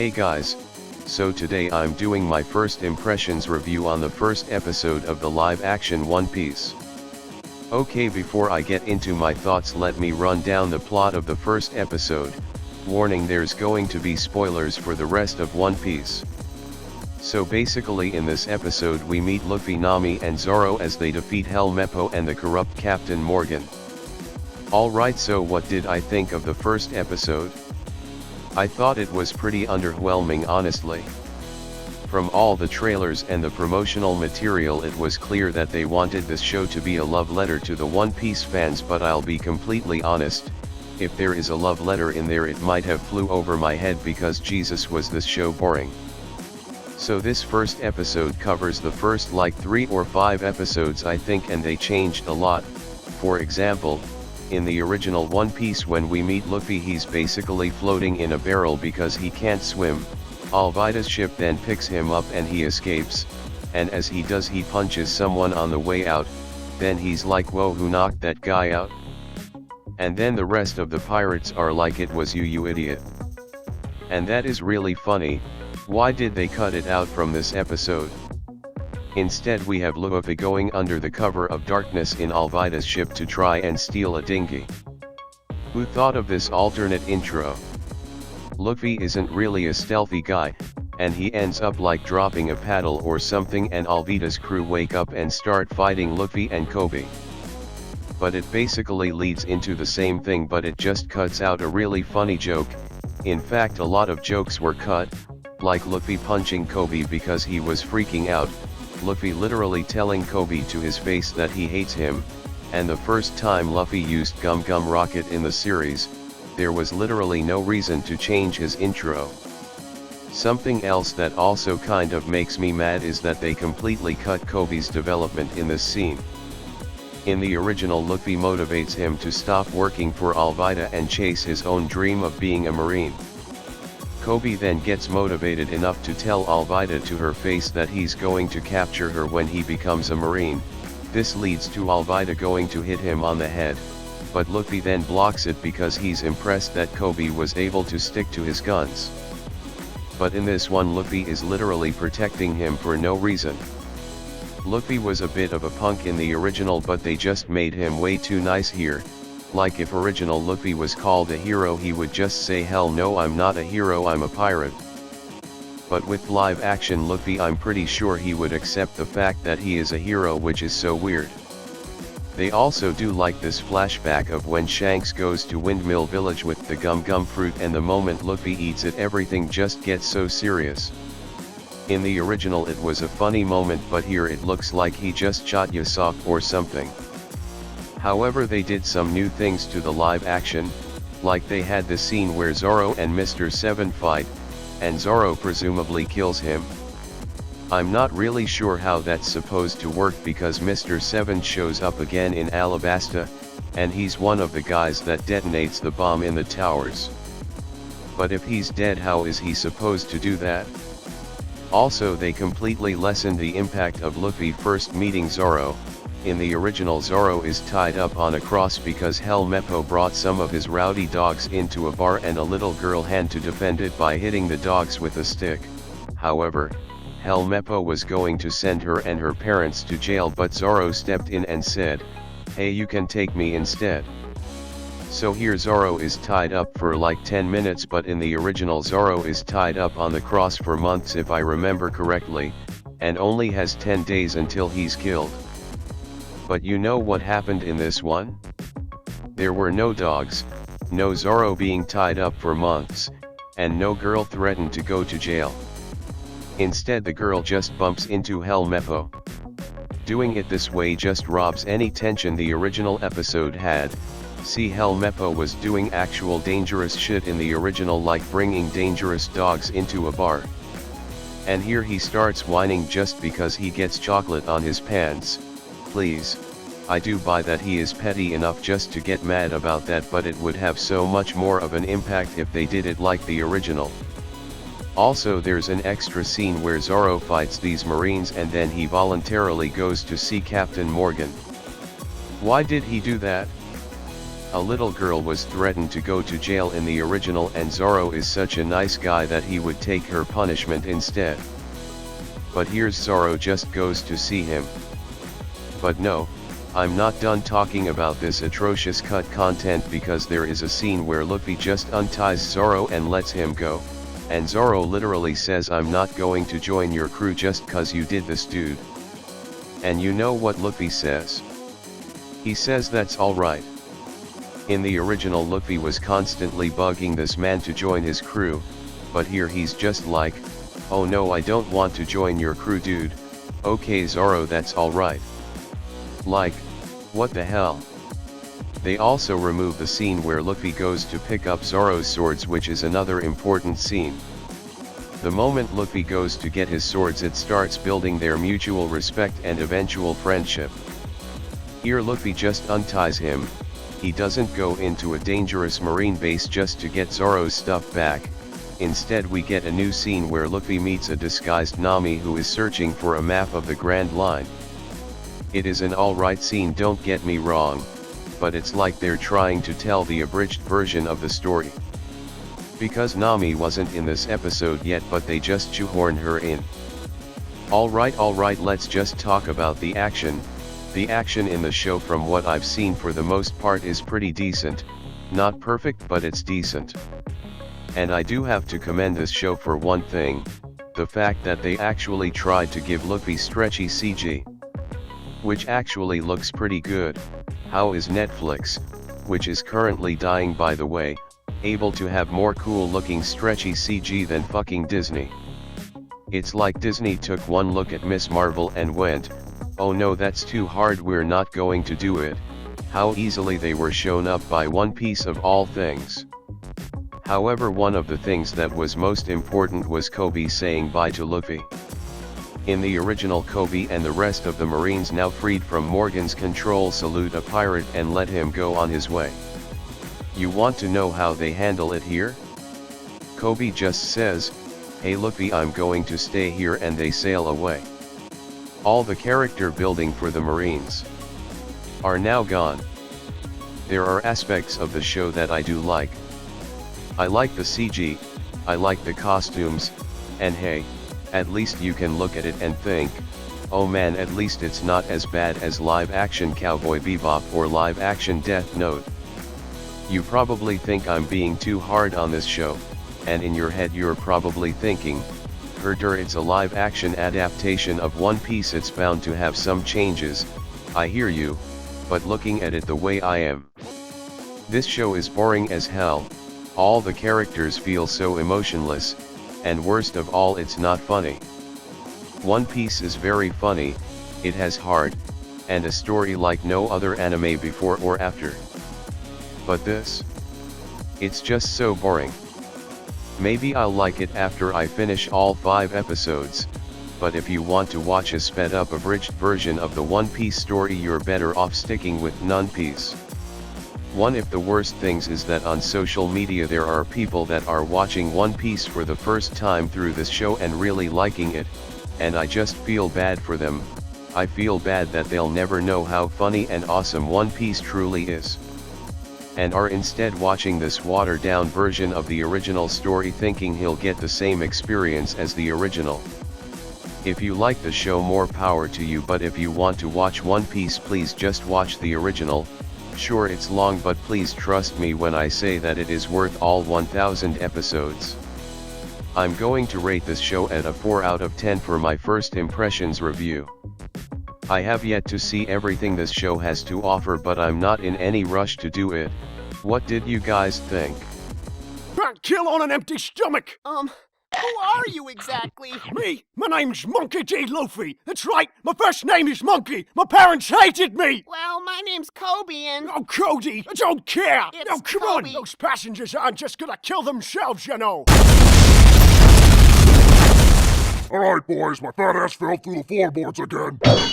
Hey guys, so today I'm doing my first impressions review on the first episode of the live action One Piece. Okay, before I get into my thoughts, let me run down the plot of the first episode. Warning, there's going to be spoilers for the rest of One Piece. So basically in this episode we meet Luffy, Nami and Zoro as they defeat Helmeppo and the corrupt Captain Morgan. Alright, so what did I think of the first episode? I thought it was pretty underwhelming, honestly. From all the trailers and the promotional material, it was clear that they wanted this show to be a love letter to the One Piece fans, but I'll be completely honest, if there is a love letter in there it might have flew over my head, because Jesus, was this show boring. So this first episode covers the first like 3 or 5 episodes I think, and they changed a lot. For example, in the original One Piece, when we meet Luffy, he's basically floating in a barrel because he can't swim. Alvida's ship then picks him up and he escapes, and as he does he punches someone on the way out. Then he's like, whoa, who knocked that guy out? And then the rest of the pirates are like, it was you idiot. And that is really funny. Why did they cut it out from this episode? Instead we have Luffy going under the cover of darkness in Alvida's ship to try and steal a dinghy. Who thought of this alternate intro? Luffy isn't really a stealthy guy, and he ends up like dropping a paddle or something, and Alvida's crew wake up and start fighting Luffy and Kobe. But it basically leads into the same thing, but it just cuts out a really funny joke. In fact, a lot of jokes were cut, like Luffy punching Kobe because he was freaking out, Luffy literally telling Kobe to his face that he hates him, and the first time Luffy used Gum Gum Rocket in the series, there was literally no reason to change his intro. Something else that also kind of makes me mad is that they completely cut Kobe's development in this scene. In the original, Luffy motivates him to stop working for Alvida and chase his own dream of being a Marine. Kobe then gets motivated enough to tell Alvida to her face that he's going to capture her when he becomes a Marine. This leads to Alvida going to hit him on the head, but Luffy then blocks it because he's impressed that Kobe was able to stick to his guns. But in this one, Luffy is literally protecting him for no reason. Luffy was a bit of a punk in the original, but they just made him way too nice here. Like if original Luffy was called a hero, he would just say, hell no, I'm not a hero, I'm a pirate. But with live action Luffy, I'm pretty sure he would accept the fact that he is a hero, which is so weird. They also do like this flashback of when Shanks goes to Windmill Village with the Gum Gum fruit, and the moment Luffy eats it everything just gets so serious. In the original it was a funny moment, but here it looks like he just shot Usopp or something. However, they did some new things to the live action, like they had the scene where Zoro and Mr. Seven fight, and Zoro presumably kills him. I'm not really sure how that's supposed to work, because Mr. Seven shows up again in Alabasta, and he's one of the guys that detonates the bomb in the towers. But if he's dead, how is he supposed to do that? Also, they completely lessened the impact of Luffy first meeting Zoro. In the original, Zoro is tied up on a cross because Helmeppo brought some of his rowdy dogs into a bar, and a little girl had to defend it by hitting the dogs with a stick. However, Helmeppo was going to send her and her parents to jail, but Zoro stepped in and said, hey, you can take me instead. So here Zoro is tied up for like 10 minutes, but in the original Zoro is tied up on the cross for months if I remember correctly, and only has 10 days until he's killed. But you know what happened in this one? There were no dogs, no Zoro being tied up for months, and no girl threatened to go to jail. Instead, the girl just bumps into Helmeppo. Doing it this way just robs any tension the original episode had. See, Helmeppo was doing actual dangerous shit in the original, like bringing dangerous dogs into a bar. And here he starts whining just because he gets chocolate on his pants. Please, I do buy that he is petty enough just to get mad about that, but it would have so much more of an impact if they did it like the original. Also, there's an extra scene where Zoro fights these Marines and then he voluntarily goes to see Captain Morgan. Why did he do that? A little girl was threatened to go to jail in the original, and Zoro is such a nice guy that he would take her punishment instead. But here's Zoro just goes to see him. But no, I'm not done talking about this atrocious cut content, because there is a scene where Luffy just unties Zoro and lets him go, and Zoro literally says, "I'm not going to join your crew just cause you did this, dude." And you know what Luffy says? He says that's alright. In the original, Luffy was constantly bugging this man to join his crew, but here he's just like, "Oh no, I don't want to join your crew, dude. Okay Zoro, that's alright." Like, what the hell? They also remove the scene where Luffy goes to pick up Zoro's swords, which is another important scene. The moment Luffy goes to get his swords, it starts building their mutual respect and eventual friendship. Here Luffy just unties him. He doesn't go into a dangerous marine base just to get Zoro's stuff back. Instead we get a new scene where Luffy meets a disguised Nami who is searching for a map of the Grand Line. It is an alright scene, don't get me wrong, but it's like they're trying to tell the abridged version of the story. Because Nami wasn't in this episode yet, but they just shoehorn her in. Alright, let's just talk about the action. The action in the show, from what I've seen, for the most part is pretty decent. Not perfect, but it's decent. And I do have to commend this show for one thing, the fact that they actually tried to give Luffy stretchy CG. Which actually looks pretty good. How is Netflix, which is currently dying by the way, able to have more cool looking stretchy CG than fucking Disney? It's like Disney took one look at Miss Marvel and went, "Oh no, that's too hard, we're not going to do it." How easily they were shown up by One Piece of all things. However, one of the things that was most important was Kobe saying bye to Luffy. In the original, Kobe and the rest of the Marines, now freed from Morgan's control, salute a pirate and let him go on his way. You want to know how they handle it here? Kobe just says, "Hey Luffy, I'm going to stay here," and they sail away. All the character building for the Marines are now gone. There are aspects of the show that I do like. I like the CG, I like the costumes, and hey, at least you can look at it and think, "Oh man, at least it's not as bad as live action Cowboy Bebop or live action Death Note." You probably think I'm being too hard on this show, and in your head you're probably thinking, "Herder, it's a live action adaptation of One Piece, it's bound to have some changes." I hear you, but looking at it the way I am, this show is boring as hell. All the characters feel so emotionless, and worst of all, it's not funny. One Piece is very funny, it has heart, and a story like no other anime before or after. But this? It's just so boring. Maybe I'll like it after I finish all 5 episodes, but if you want to watch a sped up abridged version of the One Piece story, you're better off sticking with One Piece. One of the worst things is that on social media there are people that are watching One Piece for the first time through this show and really liking it, and I just feel bad for them. I feel bad that they'll never know how funny and awesome One Piece truly is, and are instead watching this watered down version of the original story thinking he'll get the same experience as the original. If you like the show, more power to you, but if you want to watch One Piece, please just watch the original. Sure, it's long, but please trust me when I say that it is worth all 1000 episodes. I'm going to rate this show at a 4 out of 10 for my first impressions review. I have yet to see everything this show has to offer, but I'm not in any rush to do it. What did you guys think? Can't kill on an empty stomach! Who are you exactly? Me? My name's Monkey D. Luffy. That's right, my first name is Monkey. My parents hated me! Well, my name's Kobe and... Oh, Cody, I don't care! It's Now, come Kobe. on! Those passengers aren't just gonna kill themselves, you know! Alright boys, my fat ass fell through the floorboards again.